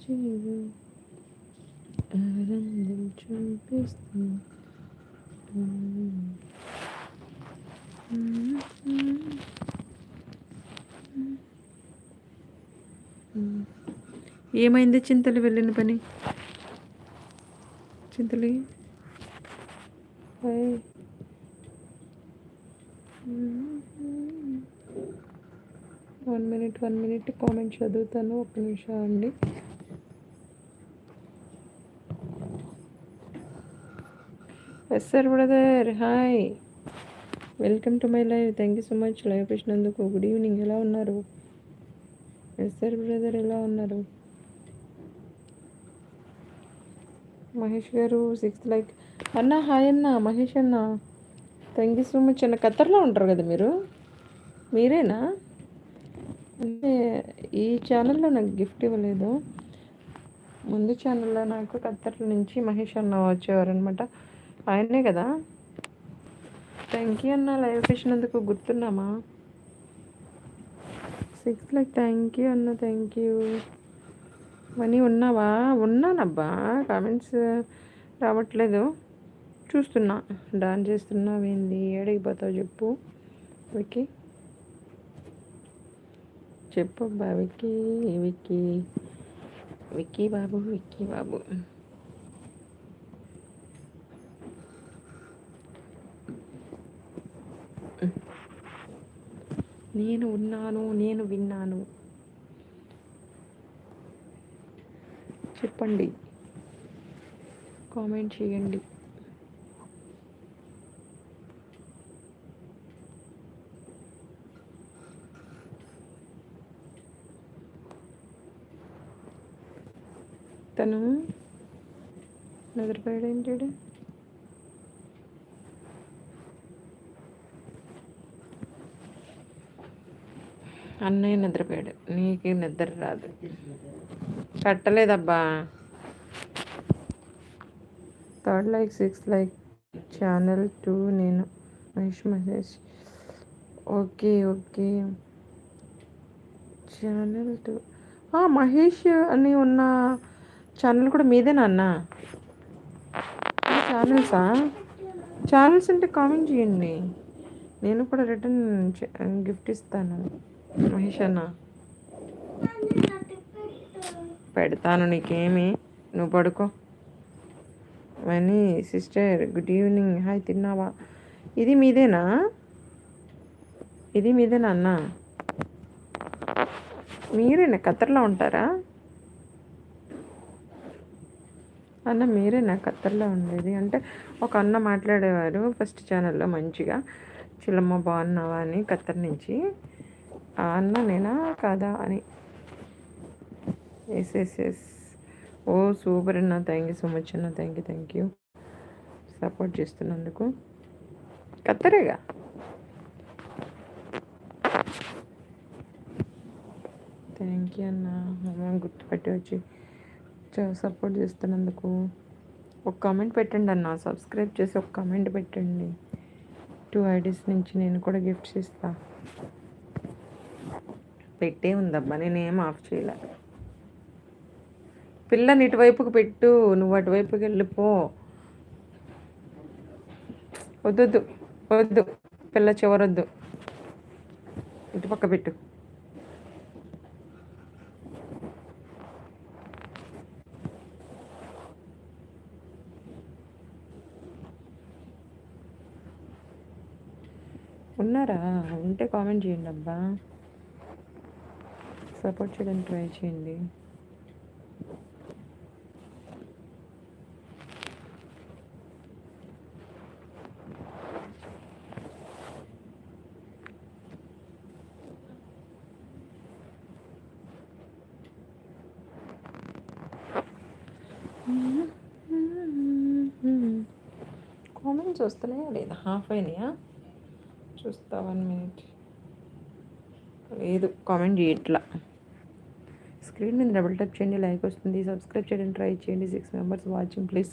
జీవం ఆనందం చూపిస్తుంది. ఏమైంది చింతలు వెళ్ళిన పని? చింతలు 1 minute కామెంట్ చదువుతాను, ఒక్క నిమిషం అండి. Yes sir brother, hi, welcome to my live. Thank you so much live వచ్చినందుకు. గుడ్ ఈవినింగ్, ఎలా ఉన్నారు? ఎస్ సార్ బ్రదర్, ఎలా ఉన్నారు? మహేష్ గారు 6th లైక్ అన్న. హాయ్ అన్న మహేష్ అన్న, థ్యాంక్ యూ సో మచ్ అన్న. ఖత్తర్లో ఉంటారు కదా మీరు? మీరేనా? అంటే ఈ ఛానల్లో నాకు గిఫ్ట్ ఇవ్వలేదు. ముందు ఛానల్లో నాకు ఖత్తర్ నుంచి మహేష్ అన్న వచ్చేవారనమాట. ఆయనే కదా? థ్యాంక్ యూ అన్న, లైవ్ చేసినందుకు. గుర్తున్నామా? 6th లైక్ థ్యాంక్ యూ అన్న, థ్యాంక్ యూ. మనీ ఉన్నావా? ఉన్నానబ్బా, కామెంట్స్ రావట్లేదు, చూస్తున్నా. డాన్స్ చేస్తున్నావేంది? ఏడైపోతావు చెప్పు విక్కీ, చెప్పు అబ్బా విక్కీ. విక్కీ విక్కీ బాబు, విక్కీ బాబు. నేను ఉన్నాను, నేను విన్నాను. చెప్పండి, కామెంట్ చేయండి. తను నిద్రపోయాడు ఏంటాడు? అన్నయ్య నిద్రపోయాడు, నీకు నిద్ర రాదు. కట్టలేదబ్బా. 3rd like 6th like channel 2 నేను Mahesh. Okay okay, channel 2 Mahesh అని ఉన్న ఛానల్ కూడా మీదేనా అన్న? ఛానల్స్ అంటే కామెంట్ చేయండి, నేను కూడా రిటర్న్ గిఫ్ట్ ఇస్తాను. మహేష్ అన్న పెడతాను, నీకేమి, నువ్వు పడుకో. Money sister good evening, hi, తిన్నావా? ఇది మీదేనా? ఇది మీదేనా అన్న? మీరేనా ఖత్తర్లో ఉంటారా అన్న? మీరేనా ఖత్తర్లో ఉండేది? అంటే ఒక అన్న మాట్లాడేవారు ఫస్ట్ ఛానల్లో మంచిగా, చిలమ్మ బాగున్నావా అని, ఖత్తర్ నుంచి. ఆ అన్న నేనా కాదా అని. ఎస్. ఓ సూపర్ అన్న, థ్యాంక్ యూ సో మచ్ అన్న, థ్యాంక్ యూ సపోర్ట్ చేస్తున్నందుకు. ఖత్తరేగా? థ్యాంక్ యూ అన్న, గుర్తుపెట్టి వచ్చి సపోర్ట్ చేస్తున్నందుకు. ఒక కామెంట్ పెట్టండి అన్న, సబ్స్క్రైబ్ చేసి ఒక కామెంట్ పెట్టండి. 2 IDs నుంచి నేను కూడా గిఫ్ట్స్ ఇస్తా. పెట్టే ఉందబ్బా, నేనేం ఆఫ్ చేయలే. పిల్లని ఇటువైపుకి పెట్టు, నువ్వు అటువైపుకి వెళ్ళిపో. వద్దు, పిల్ల చివరొద్దు, ఇటుపక్క పెట్టు. ఉన్నారా? ఉంటే కామెంట్ చేయండి అబ్బా, సపోర్ట్ చేయడానికి ట్రై చేయండి. కామెంట్స్ వస్తున్నాయా లేదా? హాఫ్ అయినాయా? చూస్తా, 1 minute. లేదు, కామెంట్ చేయట్లా. స్క్రీన్ మీద డబుల్ టచ్ చేయండి, లైక్ వస్తుంది. సబ్స్క్రైబ్ చేయడానికి ట్రై చేయండి. 6 members వాచింగ్ ప్లీజ్.